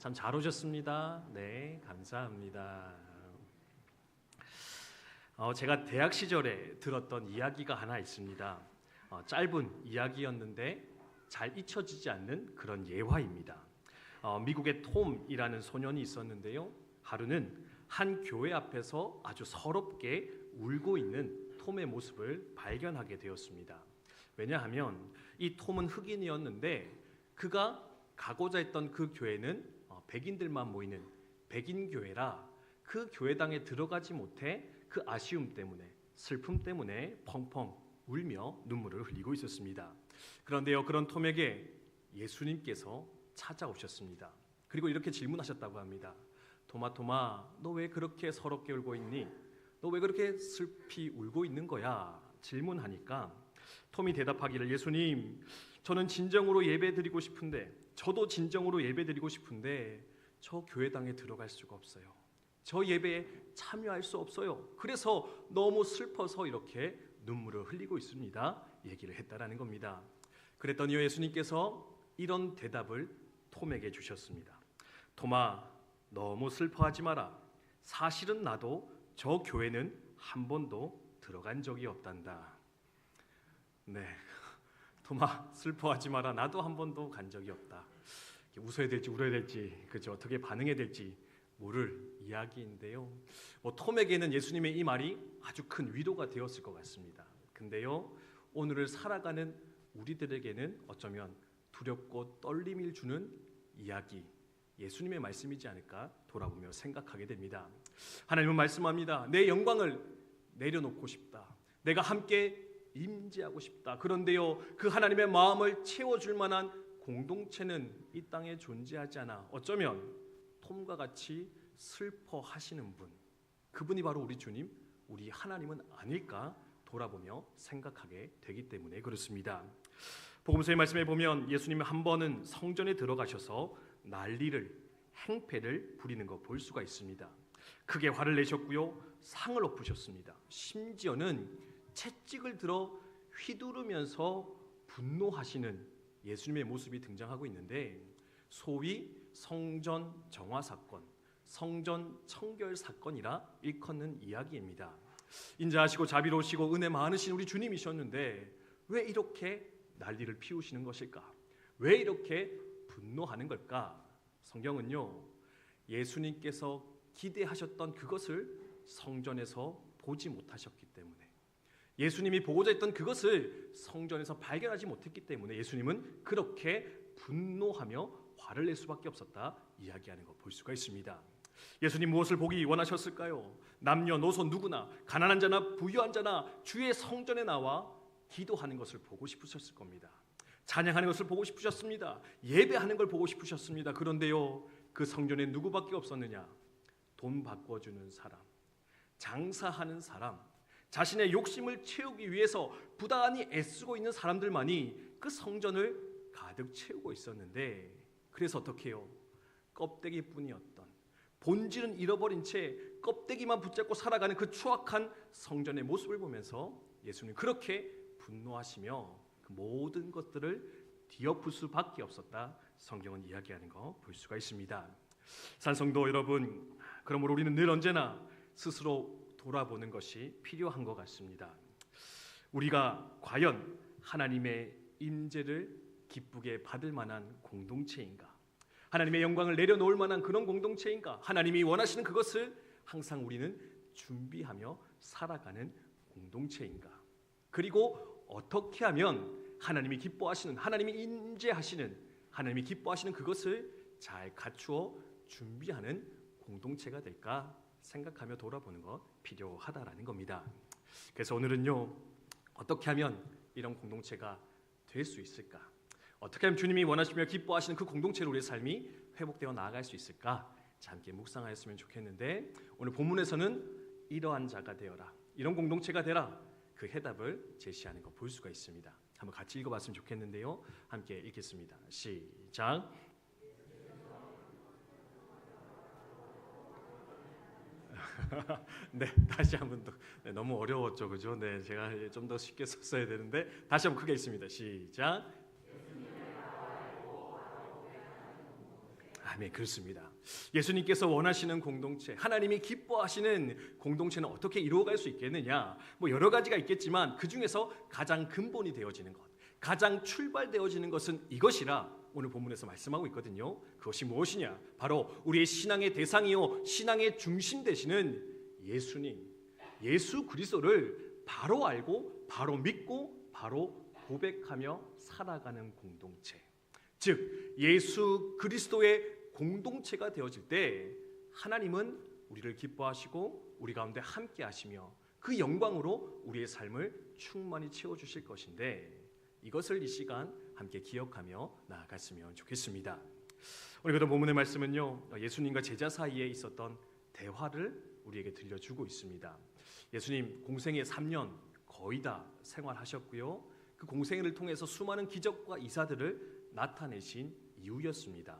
참 잘 오셨습니다. 네, 감사합니다. 제가 대학 시절에 들었던 이야기가 하나 있습니다. 짧은 이야기였는데 잘 잊혀지지 않는 그런 예화입니다. 미국의 톰이라는 소년이 있었는데요. 하루는 한 교회 앞에서 아주 서럽게 울고 있는 톰의 모습을 발견하게 되었습니다. 왜냐하면 이 톰은 흑인이었는데 그가 가고자 했던 그 교회는 백인들만 모이는 백인교회라 그 교회당에 들어가지 못해 그 아쉬움 때문에 슬픔 때문에 펑펑 울며 눈물을 흘리고 있었습니다. 그런데요, 그런 톰에게 예수님께서 찾아오셨습니다. 그리고 이렇게 질문하셨다고 합니다. 토마, 너 왜 그렇게 서럽게 울고 있니? 너 왜 그렇게 슬피 울고 있는 거야? 질문하니까 톰이 대답하기를, 예수님, 저는 진정으로 예배드리고 싶은데, 저도 진정으로 예배드리고 싶은데 저 교회당에 들어갈 수가 없어요. 저 예배에 참여할 수 없어요. 그래서 너무 슬퍼서 이렇게 눈물을 흘리고 있습니다. 얘기를 했다라는 겁니다. 그랬더니 예수님께서 이런 대답을 톰에게 주셨습니다. 톰아, 너무 슬퍼하지 마라. 사실은 나도 저 교회는 한 번도 들어간 적이 없단다. 네, 톰아, 슬퍼하지 마라. 나도 한 번도 간 적이 없다. 웃어야 될지 울어야 될지, 그죠? 어떻게 반응해야 될지 모를 이야기인데요. 톰에게는 예수님의 이 말이 아주 큰 위로가 되었을 것 같습니다. 근데요, 오늘을 살아가는 우리들에게는 어쩌면 두렵고 떨림을 주는 이야기, 예수님의 말씀이지 않을까 돌아보며 생각하게 됩니다. 하나님은 말씀합니다. 내 영광을 내려놓고 싶다. 내가 함께 임재하고 싶다. 그런데요, 그 하나님의 마음을 채워줄 만한 공동체는 이 땅에 존재하지 않아 어쩌면 톰과 같이 슬퍼하시는 분, 그분이 바로 우리 주님, 우리 하나님은 아닐까 돌아보며 생각하게 되기 때문에 그렇습니다. 복음서의 말씀에 보면 예수님이 한 번은 성전에 들어가셔서 난리를, 행패를 부리는 거 볼 수가 있습니다. 크게 화를 내셨고요, 상을 엎으셨습니다. 심지어는 채찍을 들어 휘두르면서 분노하시는 예수님의 모습이 등장하고 있는데, 소위 성전 정화 사건, 성전 청결 사건이라 일컫는 이야기입니다. 인자하시고 자비로우시고 은혜 많으신 우리 주님이셨는데 왜 이렇게 난리를 피우시는 것일까? 왜 이렇게 분노하는 걸까? 성경은요, 예수님께서 기대하셨던 그것을 성전에서 보지 못하셨기 때문에, 예수님이 보고자 했던 그것을 성전에서 발견하지 못했기 때문에 예수님은 그렇게 분노하며 화를 낼 수밖에 없었다 이야기하는 거 볼 수가 있습니다. 예수님 무엇을 보기 원하셨을까요? 남녀노소 누구나, 가난한 자나 부유한 자나 주의 성전에 나와 기도하는 것을 보고 싶으셨을 겁니다. 찬양하는 것을 보고 싶으셨습니다. 예배하는 걸 보고 싶으셨습니다. 그런데요, 그 성전에 누구밖에 없었느냐? 돈 바꿔주는 사람, 장사하는 사람, 자신의 욕심을 채우기 위해서 부단히 애쓰고 있는 사람들만이 그 성전을 가득 채우고 있었는데, 그래서 어떻게 해요? 껍데기뿐이었던, 본질은 잃어버린 채 껍데기만 붙잡고 살아가는 그 추악한 성전의 모습을 보면서 예수님 그렇게 분노하시며 그 모든 것들을 뒤엎을 수밖에 없었다 성경은 이야기하는 거 볼 수가 있습니다. 산성도 여러분, 그러므로 우리는 늘 언제나 스스로 돌아보는 것이 필요한 것 같습니다. 우리가 과연 하나님의 임재를 기쁘게 받을 만한 공동체인가? 하나님의 영광을 내려놓을 만한 그런 공동체인가? 하나님이 원하시는 그것을 항상 우리는 준비하며 살아가는 공동체인가? 그리고 어떻게 하면 하나님이 기뻐하시는, 하나님이 임재하시는, 하나님이 기뻐하시는 그것을 잘 갖추어 준비하는 공동체가 될까 생각하며 돌아보는 것 필요하다라는 겁니다. 그래서 오늘은요, 어떻게 하면 이런 공동체가 될 수 있을까? 어떻게 하면 주님이 원하시며 기뻐하시는 그 공동체로 우리의 삶이 회복되어 나아갈 수 있을까? 함께 묵상하였으면 좋겠는데, 오늘 본문에서는 이러한 자가 되어라, 이런 공동체가 되라, 그 해답을 제시하는 거 볼 수가 있습니다. 한번 같이 읽어봤으면 좋겠는데요. 함께 읽겠습니다. 시작. 네, 다시 한번 더. 네, 너무 어려웠죠, 그죠? 네, 제가 좀 더 쉽게 썼어야 되는데 다시 한번 크게 읽습니다. 시작. 아멘. 그렇습니다. 예수님께서 원하시는 공동체, 하나님이 기뻐하시는 공동체는 어떻게 이루어갈 수 있겠느냐? 여러 가지가 있겠지만 그 중에서 가장 근본이 되어지는 것, 가장 출발되어지는 것은 이것이라 오늘 본문에서 말씀하고 있거든요. 그것이 무엇이냐? 바로 우리의 신앙의 대상이요 신앙의 중심 되시는 예수님, 예수 그리스도를 바로 알고 바로 믿고 바로 고백하며 살아가는 공동체. 즉 예수 그리스도의 공동체가 되어질 때 하나님은 우리를 기뻐하시고 우리 가운데 함께 하시며 그 영광으로 우리의 삶을 충만히 채워주실 것인데 이것을 이 시간 함께 기억하며 나아갔으면 좋겠습니다. 오늘 본문의 말씀은요, 예수님과 제자 사이에 있었던 대화를 우리에게 들려주고 있습니다. 예수님 공생애 3년 거의 다 생활하셨고요, 그 공생애를 통해서 수많은 기적과 이사들을 나타내신 이유였습니다.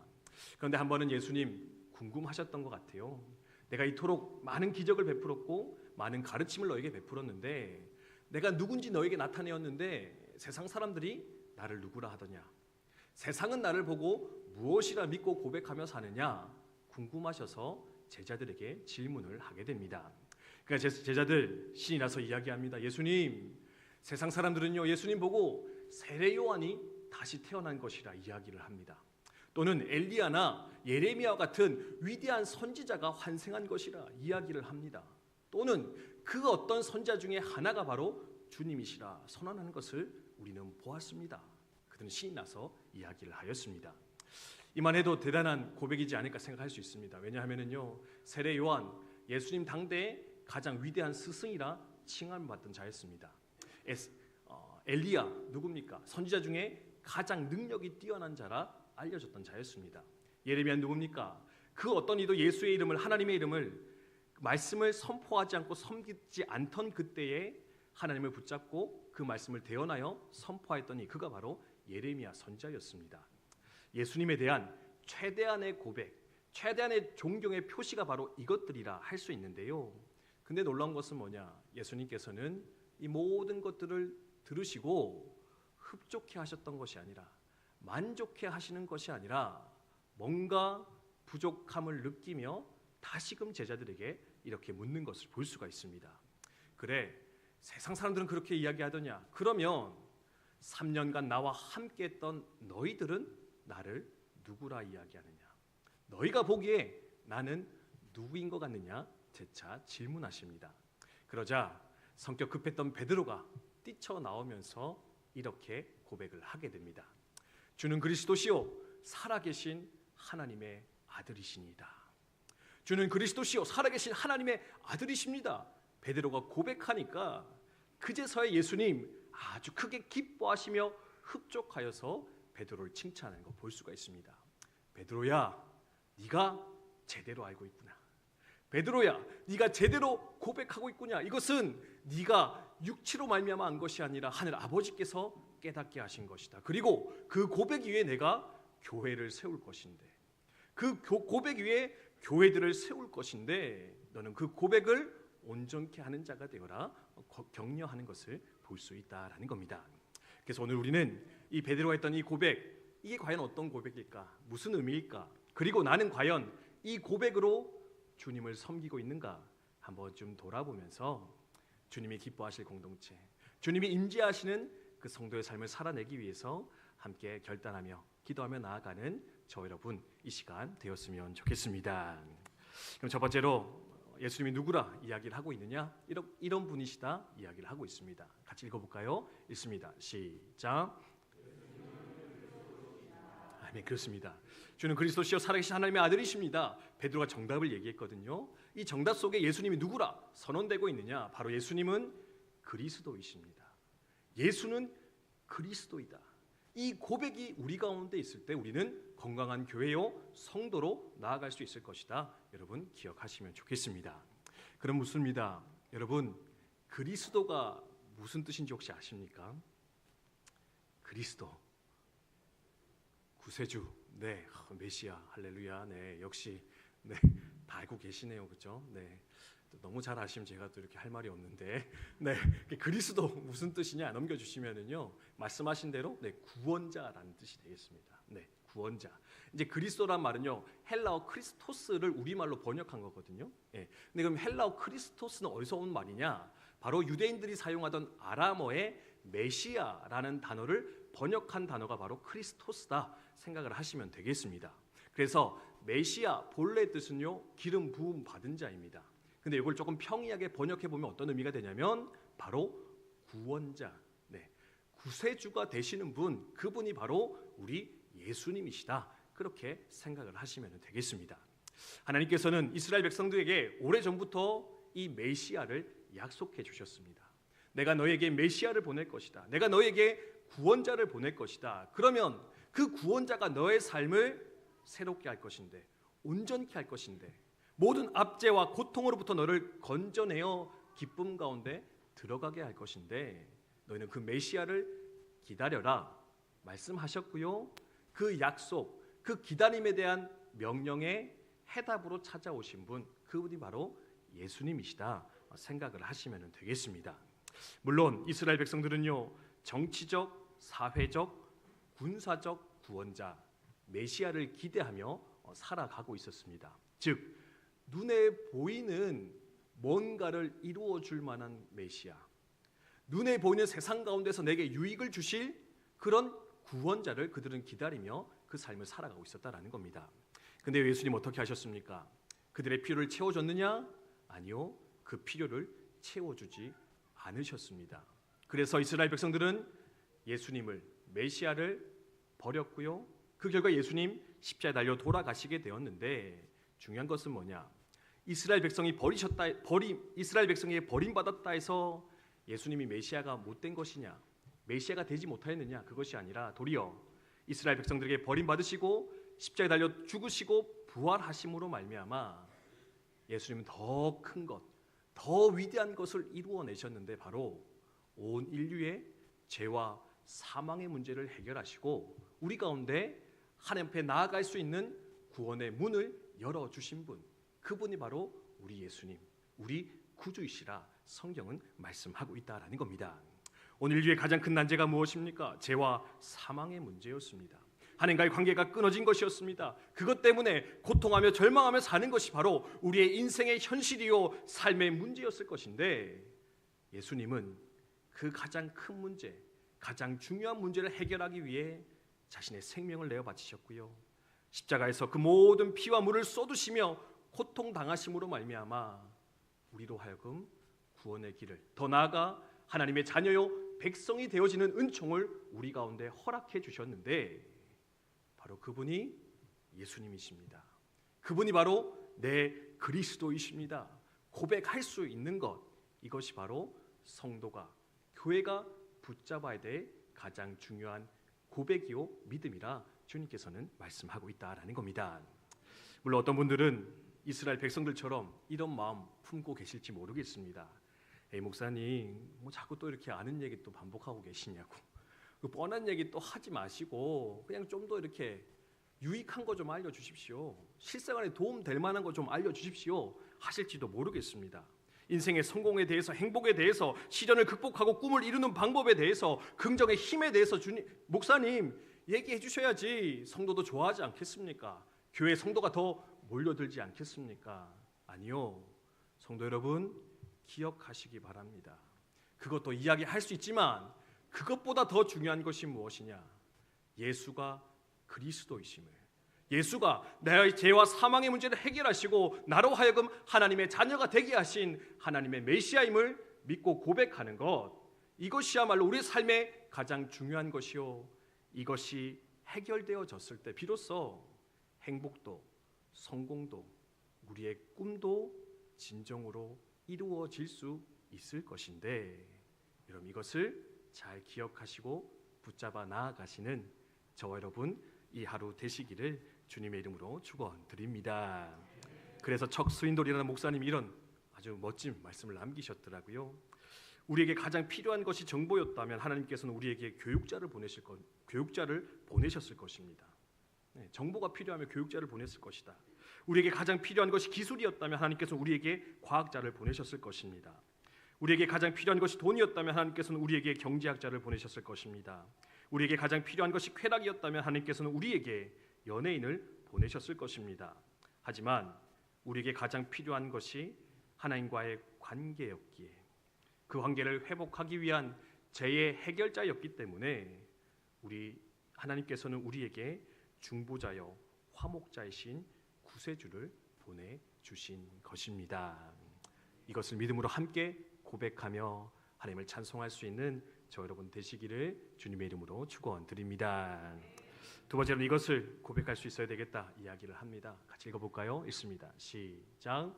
그런데 한 번은 예수님 궁금하셨던 것 같아요. 내가 이토록 많은 기적을 베풀었고 많은 가르침을 너에게 베풀었는데 내가 누군지 너에게 나타내었는데 세상 사람들이 나를 누구라 하더냐? 세상은 나를 보고 무엇이라 믿고 고백하며 사느냐? 궁금하셔서 제자들에게 질문을 하게 됩니다. 그러니까 제자들 신이 나서 이야기합니다. 예수님, 세상 사람들은요 예수님 보고 세례 요한이 다시 태어난 것이라 이야기를 합니다. 또는 엘리야나 예레미야 같은 위대한 선지자가 환생한 것이라 이야기를 합니다. 또는 그 어떤 선지자 중에 하나가 바로 주님이시라 선언하는 것을 우리는 보았습니다. 그들은 신이 나서 이야기를 하였습니다. 이만 해도 대단한 고백이지 않을까 생각할 수 있습니다. 왜냐하면요 세례 요한 예수님 당대의 가장 위대한 스승이라 칭함받던 자였습니다. 엘리야 누굽니까? 선지자 중에 가장 능력이 뛰어난 자라 알려졌던 자였습니다. 예레미야 누굽니까? 그 어떤 이도 예수의 이름을, 하나님의 이름을, 말씀을 선포하지 않고 섬기지 않던 그때에 하나님을 붙잡고 그 말씀을 대언하여 선포하였더니 그가 바로 예레미야 선지자였습니다. 예수님에 대한 최대한의 고백, 최대한의 존경의 표시가 바로 이것들이라 할 수 있는데요. 근데 놀라운 것은 뭐냐? 예수님께서는 이 모든 것들을 들으시고 흡족해 하셨던 것이 아니라, 만족해 하시는 것이 아니라 뭔가 부족함을 느끼며 다시금 제자들에게 이렇게 묻는 것을 볼 수가 있습니다. 그래, 세상 사람들은 그렇게 이야기하더냐? 그러면 3년간 나와 함께 했던 너희들은 나를 누구라 이야기하느냐? 너희가 보기에 나는 누구인 것 같느냐? 재차 질문하십니다. 그러자 성격 급했던 베드로가 뛰쳐나오면서 이렇게 고백을 하게 됩니다. 주는 그리스도시요 살아계신 하나님의 아들이시니이다. 주는 그리스도시요 살아계신 하나님의 아들이십니다. 베드로가 고백하니까 그제서야 예수님 아주 크게 기뻐하시며 흡족하여서 베드로를 칭찬하는 거 볼 수가 있습니다. 베드로야, 네가 제대로 알고 있구나. 베드로야, 네가 제대로 고백하고 있구나. 이것은 네가 육체로 말미암아 한 것이 아니라 하늘 아버지께서 깨닫게 하신 것이다. 그리고 그 고백 위에 내가 교회를 세울 것인데, 그 고백 위에 교회들을 세울 것인데 너는 그 고백을 온전케 하는 자가 되어라 격려하는 것을 볼 수 있다라는 겁니다. 그래서 오늘 우리는 이 베드로가 했던 이 고백, 이게 과연 어떤 고백일까? 무슨 의미일까? 그리고 나는 과연 이 고백으로 주님을 섬기고 있는가? 한번 좀 돌아보면서 주님이 기뻐하실 공동체, 주님이 임재하시는 그 성도의 삶을 살아내기 위해서 함께 결단하며 기도하며 나아가는 저 여러분 이 시간 되었으면 좋겠습니다. 그럼 첫 번째로 예수님이 누구라 이야기를 하고 있느냐? 이런 분이시다 이야기를 하고 있습니다. 같이 읽어볼까요? 읽습니다. 시작. 아멘. 그렇습니다. 주는 그리스도시요 살아계신 하나님의 아들이십니다. 베드로가 정답을 얘기했거든요. 이 정답 속에 예수님이 누구라 선언되고 있느냐? 바로 예수님은 그리스도이십니다. 예수는 그리스도이다. 이 고백이 우리 가운데 있을 때 우리는 건강한 교회요 성도로 나아갈 수 있을 것이다. 여러분 기억하시면 좋겠습니다. 그럼 묻습니다. 여러분 그리스도가 무슨 뜻인지 혹시 아십니까? 그리스도 구세주, 네, 메시아, 할렐루야, 네, 역시 네, 다 알고 계시네요, 그렇죠? 네, 너무 잘 아시면 제가 또 이렇게 할 말이 없는데, 네, 그리스도 무슨 뜻이냐 넘겨주시면은요, 말씀하신 대로 네, 구원자라는 뜻이 되겠습니다. 네, 구원자. 이제 그리스도란 말은요, 헬라어 크리스토스를 우리말로 번역한 거거든요. 예. 근데 그럼 헬라어 크리스토스는 어디서 온 말이냐? 바로 유대인들이 사용하던 아람어의 메시아라는 단어를 번역한 단어가 바로 크리스토스다 생각을 하시면 되겠습니다. 그래서 메시아 본래 뜻은요, 기름 부음 받은 자입니다. 근데 이걸 조금 평이하게 번역해 보면 어떤 의미가 되냐면 바로 구원자, 구세주가 되시는 분, 그분이 바로 우리 예수님이시다. 그렇게 생각을 하시면 되겠습니다. 하나님께서는 이스라엘 백성들에게 오래전부터 이 메시아를 약속해 주셨습니다. 내가 너에게 메시아를 보낼 것이다. 내가 너에게 구원자를 보낼 것이다. 그러면 그 구원자가 너의 삶을 새롭게 할 것인데, 온전케 할 것인데, 모든 압제와 고통으로부터 너를 건져내어 기쁨 가운데 들어가게 할 것인데, 너희는 그 메시아를 기다려라 말씀하셨고요. 그 약속, 그 기다림에 대한 명령의 해답으로 찾아오신 분, 그분이 바로 예수님이시다 생각을 하시면 되겠습니다. 물론 이스라엘 백성들은요, 정치적, 사회적, 군사적 구원자 메시아를 기대하며 살아가고 있었습니다. 즉 눈에 보이는 뭔가를 이루어 줄 만한 메시아, 눈에 보이는 세상 가운데서 내게 유익을 주실 그런 구원자를 그들은 기다리며 그 삶을 살아가고 있었다라는 겁니다. 근데 예수님 어떻게 하셨습니까? 그들의 필요를 채워줬느냐? 아니요, 그 필요를 채워주지 않으셨습니다. 그래서 이스라엘 백성들은 예수님을, 메시아를 버렸고요. 그 결과 예수님 십자가에 달려 돌아가시게 되었는데, 중요한 것은 뭐냐? 이스라엘 백성이 이스라엘 백성에게 버림받았다 해서 예수님이 메시아가 못된 것이냐, 메시아가 되지 못하였느냐, 그것이 아니라 도리어 이스라엘 백성들에게 버림받으시고 십자가에 달려 죽으시고 부활하심으로 말미암아 예수님은 더 큰 것, 더 위대한 것을 이루어내셨는데, 바로 온 인류의 죄와 사망의 문제를 해결하시고 우리 가운데 하나님 앞에 나아갈 수 있는 구원의 문을 열어주신 분, 그분이 바로 우리 예수님, 우리 구주이시라 성경은 말씀하고 있다라는 겁니다. 오늘 인류의 가장 큰 난제가 무엇입니까? 죄와 사망의 문제였습니다. 하나님과의 관계가 끊어진 것이었습니다. 그것 때문에 고통하며 절망하며 사는 것이 바로 우리의 인생의 현실이요 삶의 문제였을 것인데, 예수님은 그 가장 큰 문제, 가장 중요한 문제를 해결하기 위해 자신의 생명을 내어 바치셨고요, 십자가에서 그 모든 피와 물을 쏟으시며 고통당하심으로 말미암아 우리로 하여금 구원의 길을, 더 나아가 하나님의 자녀요 백성이 되어지는 은총을 우리 가운데 허락해 주셨는데, 바로 그분이 예수님이십니다. 그분이 바로 내 그리스도이십니다. 고백할 수 있는 것, 이것이 바로 성도가, 교회가 붙잡아야 될 가장 중요한 고백이요 믿음이라 주님께서는 말씀하고 있다라는 겁니다. 물론 어떤 분들은 이스라엘 백성들처럼 이런 마음 품고 계실지 모르겠습니다. 에이 목사님, 뭐 자꾸 또 이렇게 아는 얘기 또 반복하고 계시냐고, 그 뻔한 얘기 또 하지 마시고 그냥 좀 더 이렇게 유익한 거 좀 알려주십시오, 실생활에 도움 될 만한 거 좀 알려주십시오 하실지도 모르겠습니다. 인생의 성공에 대해서, 행복에 대해서, 시련을 극복하고 꿈을 이루는 방법에 대해서, 긍정의 힘에 대해서 목사님 얘기해 주셔야지 성도도 좋아하지 않겠습니까? 교회 성도가 더 몰려들지 않겠습니까? 아니요, 성도 여러분 기억하시기 바랍니다. 그것도 이야기할 수 있지만 그것보다 더 중요한 것이 무엇이냐? 예수가 그리스도이심을, 예수가 나의 죄와 사망의 문제를 해결하시고 나로 하여금 하나님의 자녀가 되게 하신 하나님의 메시아임을 믿고 고백하는 것, 이것이야말로 우리 삶의 가장 중요한 것이요, 이것이 해결되어졌을 때 비로소 행복도 성공도 우리의 꿈도 진정으로 이루어질 수 있을 것인데, 여러분 이것을 잘 기억하시고 붙잡아 나아가시는 저와 여러분 이 하루 되시기를 주님의 이름으로 축원드립니다. 그래서 척스윈돌이라는 목사님이 이런 아주 멋진 말씀을 남기셨더라고요. 우리에게 가장 필요한 것이 정보였다면 하나님께서는 우리에게 교육자를 보내셨을 것입니다. 정보가 필요하면 교육자를 보냈을 것이다. 우리에게 가장 필요한 것이 기술이었다면 하나님께서는 우리에게 과학자를 보내셨을 것입니다. 우리에게 가장 필요한 것이 돈이었다면 하나님께서는 우리에게 경제학자를 보내셨을 것입니다. 우리에게 가장 필요한 것이 쾌락이었다면 하나님께서는 우리에게 연예인을 보내셨을 것입니다. 하지만 우리에게 가장 필요한 것이 하나님과의 관계였기에 그 관계를 회복하기 위한 죄의 해결자였기 때문에 하나님께서는 우리에게 중보자여 화목자이신 구세주를 보내주신 것입니다. 이것을 믿음으로 함께 고백하며 하나님을 찬송할 수 있는 저 여러분 되시기를 주님의 이름으로 축원드립니다. 두 번째로는 이것을 고백할 수 있어야 되겠다 이야기를 합니다. 같이 읽어볼까요? 읽습니다. 시작.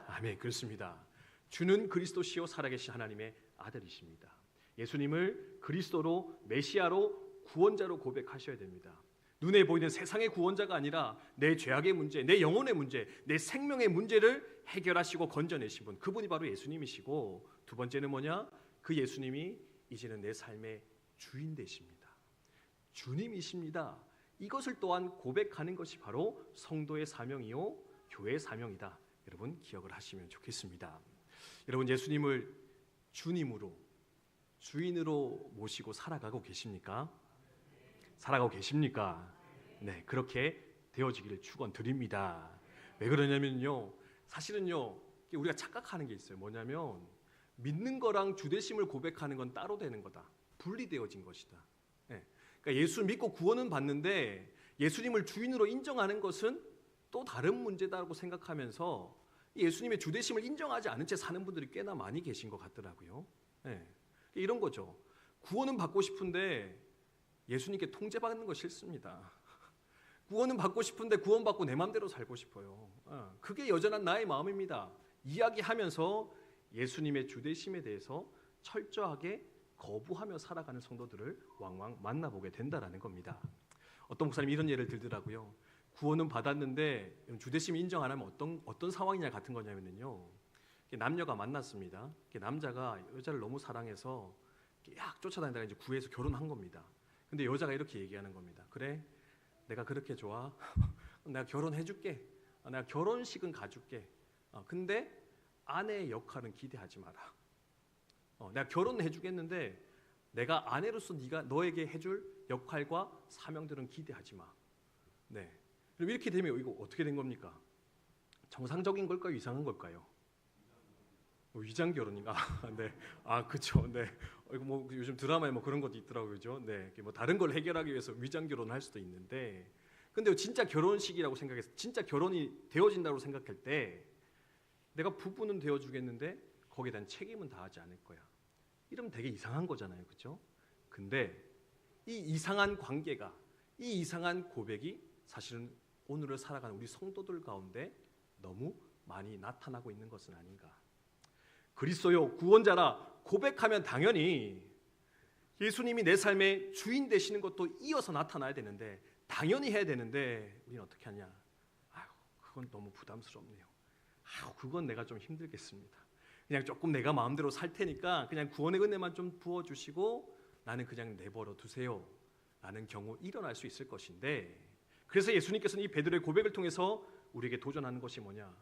아멘. 그렇습니다. 주는 그리스도시요 살아계신 하나님의 아들이십니다. 예수님을 그리스도로 메시아로 구원자로 고백하셔야 됩니다. 눈에 보이는 세상의 구원자가 아니라 내 죄악의 문제, 내 영혼의 문제, 내 생명의 문제를 해결하시고 건져내신 분, 그분이 바로 예수님이시고, 두 번째는 뭐냐? 그 예수님이 이제는 내 삶의 주인 되십니다. 주님이십니다. 이것을 또한 고백하는 것이 바로 성도의 사명이요 교회의 사명이다. 여러분 기억을 하시면 좋겠습니다. 여러분 예수님을 주님으로, 주인으로 모시고 살아가고 계십니까? 살아가고 계십니까? 네, 그렇게 되어지기를 축원드립니다. 왜 그러냐면요, 사실은요 우리가 착각하는 게 있어요. 뭐냐면 믿는 거랑 주되심을 고백하는 건 따로 되는 거다, 분리되어진 것이다. 네. 그러니까 예수 믿고 구원은 받는데 예수님을 주인으로 인정하는 것은 또 다른 문제다라고 생각하면서 예수님의 주되심을 인정하지 않은 채 사는 분들이 꽤나 많이 계신 것 같더라고요. 네. 이런 거죠. 구원은 받고 싶은데 예수님께 통제받는 거 싫습니다. 구원은 받고 싶은데 구원받고 내 마음대로 살고 싶어요. 그게 여전한 나의 마음입니다. 이야기하면서 예수님의 주되심에 대해서 철저하게 거부하며 살아가는 성도들을 왕왕 만나보게 된다라는 겁니다. 어떤 목사님이 이런 예를 들더라고요. 구원은 받았는데 주되심 인정 안 하면 어떤 상황이냐 같은 거냐면요, 남녀가 만났습니다. 남자가 여자를 너무 사랑해서 약 쫓아다니다가 이제 구해서 결혼한 겁니다. 근데 여자가 이렇게 얘기하는 겁니다. 그래, 내가 그렇게 좋아? 내가 결혼해줄게. 내가 결혼식은 가줄게. 근데 아내의 역할은 기대하지 마라. 내가 결혼은 해주겠는데 내가 아내로서 너에게 해줄 역할과 사명들은 기대하지 마. 네. 그럼 이렇게 되면 이거 어떻게 된 겁니까? 정상적인 걸까요? 이상한 걸까요? 위장 결혼인가? 네, 그렇죠. 네, 이거 뭐 요즘 드라마에 뭐 그런 것도 있더라고요, 그죠? 네, 뭐 다른 걸 해결하기 위해서 위장 결혼을 할 수도 있는데, 근데 진짜 결혼식이라고 생각해서 진짜 결혼이 되어진다고 생각할 때, 내가 부부는 되어주겠는데 거기에 대한 책임은 다하지 않을 거야. 이러면 되게 이상한 거잖아요, 그렇죠? 근데 이 이상한 관계가, 이 이상한 고백이 사실은 오늘을 살아가는 우리 성도들 가운데 너무 많이 나타나고 있는 것은 아닌가. 그리스도요 구원자라 고백하면 당연히 예수님이 내 삶의 주인 되시는 것도 이어서 나타나야 되는데, 당연히 해야 되는데 우리는 어떻게 하냐? 그건 너무 부담스럽네요. 그건 내가 좀 힘들겠습니다. 그냥 조금 내가 마음대로 살 테니까 그냥 구원의 은혜만 좀 부어주시고 나는 그냥 내버려 두세요 라는 경우 일어날 수 있을 것인데, 그래서 예수님께서는 이 베드로의 고백을 통해서 우리에게 도전하는 것이 뭐냐?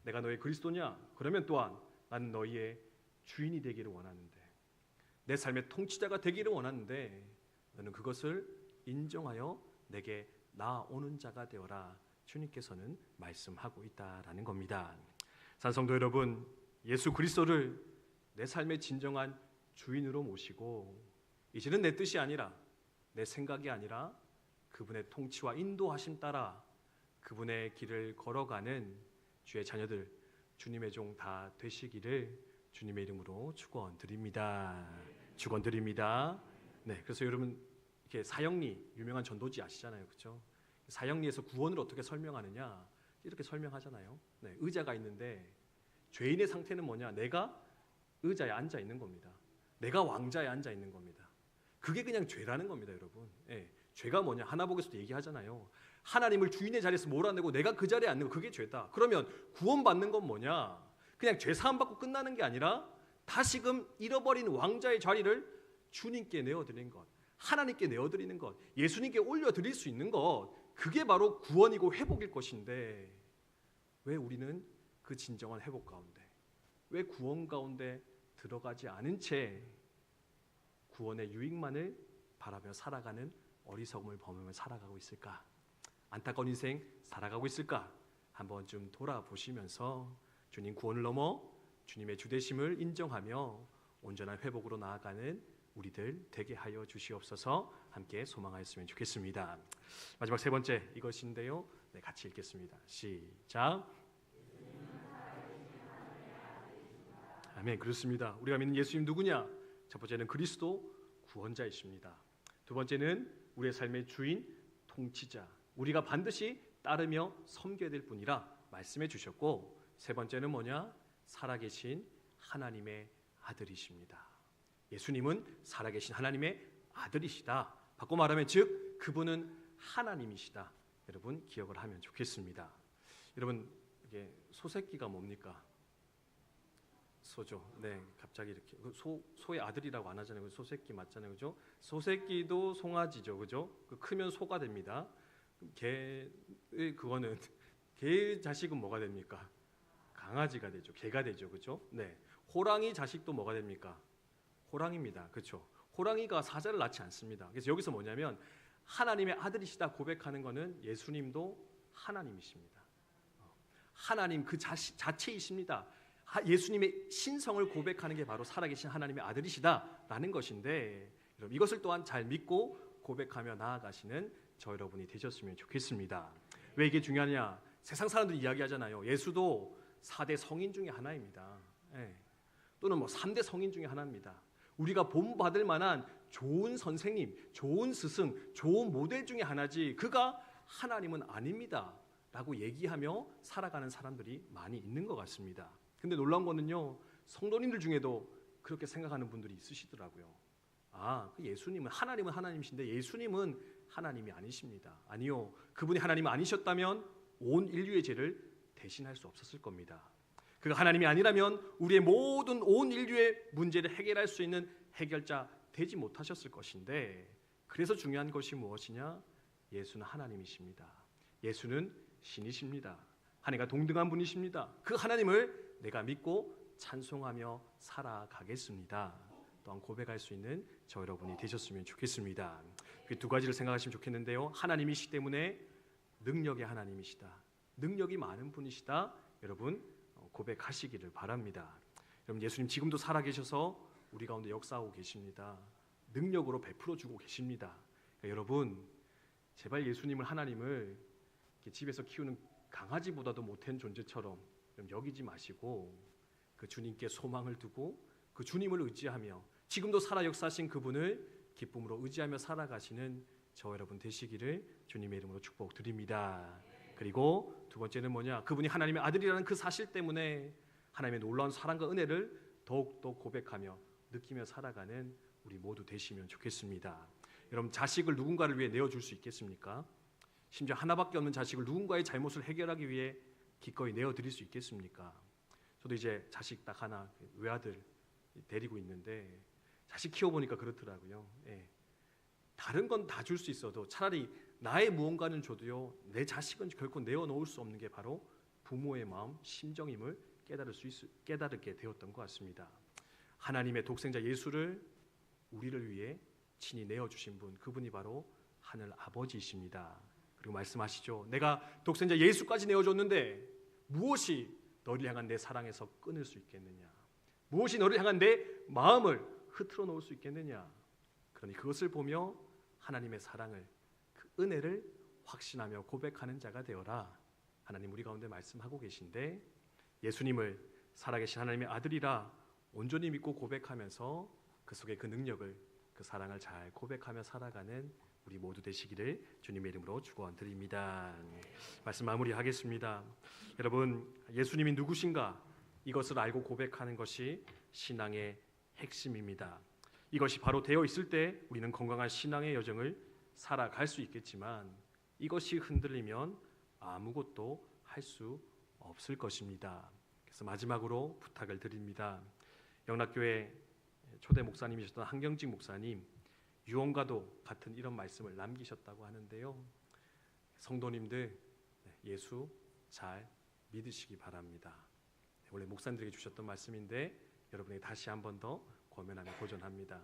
내가 너의 그리스도냐? 그러면 또한 나는 너희의 주인이 되기를 원하는데, 내 삶의 통치자가 되기를 원하는데 너는 그것을 인정하여 내게 나오는 자가 되어라. 주님께서는 말씀하고 있다라는 겁니다. 산성도 여러분, 예수 그리스도를 내 삶의 진정한 주인으로 모시고 이제는 내 뜻이 아니라 내 생각이 아니라 그분의 통치와 인도하심 따라 그분의 길을 걸어가는 주의 자녀들, 주님의 종 다 되시기를 주님의 이름으로 축원드립니다. 축원드립니다. 네, 그래서 여러분 이렇게 사형리 유명한 전도지 아시잖아요, 그렇죠? 사형리에서 구원을 어떻게 설명하느냐 이렇게 설명하잖아요. 네, 의자가 있는데 죄인의 상태는 뭐냐? 내가 의자에 앉아 있는 겁니다. 내가 왕자에 앉아 있는 겁니다. 그게 그냥 죄라는 겁니다, 여러분. 네, 죄가 뭐냐? 하나복에서도 얘기하잖아요. 하나님을 주인의 자리에서 몰아내고 내가 그 자리에 앉는 거, 그게 죄다. 그러면 구원받는 건 뭐냐? 그냥 죄 사함 받고 끝나는 게 아니라 다시금 잃어버린 왕자의 자리를 주님께 내어드리는 것, 하나님께 내어드리는 것, 예수님께 올려드릴 수 있는 것, 그게 바로 구원이고 회복일 것인데, 왜 우리는 그 진정한 회복 가운데, 왜 구원 가운데 들어가지 않은 채 구원의 유익만을 바라며 살아가는 어리석음을 범하며 살아가고 있을까? 안타까운 인생 살아가고 있을까? 한번 좀 돌아보시면서 주님 구원을 넘어 주님의 주되심을 인정하며 온전한 회복으로 나아가는 우리들 되게 하여 주시옵소서. 함께 소망하였으면 좋겠습니다. 마지막 세 번째 이것인데요. 네, 같이 읽겠습니다. 시작. 아멘. 그렇습니다. 우리가 믿는 예수님 누구냐? 첫 번째는 그리스도 구원자이십니다. 두 번째는 우리의 삶의 주인 통치자, 우리가 반드시 따르며 섬겨야 될 분이라 말씀해 주셨고, 세 번째는 뭐냐? 살아계신 하나님의 아들이십니다. 예수님은 살아계신 하나님의 아들이시다. 바꿔 말하면 즉 그분은 하나님이시다. 여러분 기억을 하면 좋겠습니다. 여러분 이게 소새끼가 뭡니까? 소죠. 네, 갑자기 이렇게 소의 아들이라고 안 하잖아요. 소새끼 맞잖아요, 그죠? 소새끼도 송아지죠, 그죠? 크면 소가 됩니다. 그거는 개 자식은 뭐가 됩니까? 강아지가 되죠, 개가 되죠, 그죠? 네, 호랑이 자식도 뭐가 됩니까? 호랑이입니다, 그렇죠? 호랑이가 사자를 낳지 않습니다. 그래서 여기서 뭐냐면 하나님의 아들이시다 고백하는 것은 예수님도 하나님이십니다. 하나님 그 자체이십니다. 예수님의 신성을 고백하는 게 바로 살아계신 하나님의 아들이시다라는 것인데, 여러분 이것을 또한 잘 믿고 고백하며 나아가시는 저 여러분이 되셨으면 좋겠습니다. 왜 이게 중요하냐? 세상 사람들이 이야기하잖아요. 예수도 4대 성인 중에 하나입니다. 네. 또는 3대 성인 중에 하나입니다. 우리가 본받을 만한 좋은 선생님, 좋은 스승, 좋은 모델 중에 하나지 그가 하나님은 아닙니다 라고 얘기하며 살아가는 사람들이 많이 있는 것 같습니다. 근데 놀라운 거는요, 성도님들 중에도 그렇게 생각하는 분들이 있으시더라고요. 그 예수님은 하나님은 하나님이신데 예수님은 하나님이 아니십니다. 아니요, 그분이 하나님이 아니셨다면 온 인류의 죄를 대신할 수 없었을 겁니다. 그가 하나님이 아니라면 우리의 모든 온 인류의 문제를 해결할 수 있는 해결자 되지 못하셨을 것인데, 그래서 중요한 것이 무엇이냐? 예수는 하나님이십니다. 예수는 신이십니다. 하나님과 동등한 분이십니다. 그 하나님을 내가 믿고 찬송하며 살아가겠습니다. 또한 고백할 수 있는 저 여러분이 되셨으면 좋겠습니다. 그 두 가지를 생각하시면 좋겠는데요. 하나님이시기 때문에 능력의 하나님이시다. 능력이 많은 분이시다. 여러분 고백하시기를 바랍니다. 여러분 예수님 지금도 살아계셔서 우리 가운데 역사하고 계십니다. 능력으로 베풀어 주고 계십니다. 그러니까 여러분 제발 예수님을 하나님을 집에서 키우는 강아지보다도 못한 존재처럼 여기지 마시고 그 주님께 소망을 두고 그 주님을 의지하며 지금도 살아 역사하신 그분을 기쁨으로 의지하며 살아가시는 저 여러분 되시기를 주님의 이름으로 축복드립니다. 그리고 두 번째는 뭐냐? 그분이 하나님의 아들이라는 그 사실 때문에 하나님의 놀라운 사랑과 은혜를 더욱더 고백하며 느끼며 살아가는 우리 모두 되시면 좋겠습니다. 여러분 자식을 누군가를 위해 내어줄 수 있겠습니까? 심지어 하나밖에 없는 자식을 누군가의 잘못을 해결하기 위해 기꺼이 내어드릴 수 있겠습니까? 저도 이제 자식 딱 하나 외아들 데리고 있는데 자식 키워보니까 그렇더라고요. 예. 다른 건 다 줄 수 있어도 차라리 나의 무언가는 줘도요, 내 자식은 결코 내어놓을 수 없는 게 바로 부모의 마음, 심정임을 깨달게 되었던 것 같습니다. 하나님의 독생자 예수를 우리를 위해 친히 내어주신 분, 그분이 바로 하늘 아버지이십니다. 그리고 말씀하시죠. 내가 독생자 예수까지 내어줬는데 무엇이 너를 향한 내 사랑에서 끊을 수 있겠느냐? 무엇이 너를 향한 내 마음을 흐트러 놓을 수 있겠느냐? 그러니 그것을 보며 하나님의 사랑을, 그 은혜를 확신하며 고백하는 자가 되어라. 하나님 우리 가운데 말씀하고 계신데, 예수님을 살아계신 하나님의 아들이라 온전히 믿고 고백하면서 그 속에 그 능력을, 그 사랑을 잘 고백하며 살아가는 우리 모두 되시기를 주님의 이름으로 축원드립니다. 말씀 마무리하겠습니다. 여러분 예수님이 누구신가? 이것을 알고 고백하는 것이 신앙의 핵심입니다. 이것이 바로 되어 있을 때 우리는 건강한 신앙의 여정을 살아갈 수 있겠지만, 이것이 흔들리면 아무것도 할 수 없을 것입니다. 그래서 마지막으로 부탁을 드립니다. 영락교회 초대 목사님이셨던 한경직 목사님, 유언과도 같은 이런 말씀을 남기셨다고 하는데요. 성도님들 예수 잘 믿으시기 바랍니다. 원래 목사님들에게 주셨던 말씀인데 여러분에게 다시 한 번 더 권면하며 도전합니다.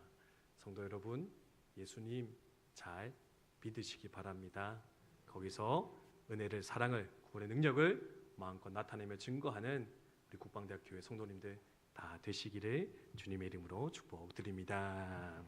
성도 여러분, 예수님 잘 믿으시기 바랍니다. 거기서 은혜를, 사랑을, 구원의 능력을 마음껏 나타내며 증거하는 우리 국방대학교의 성도님들 다 되시기를 주님의 이름으로 축복드립니다.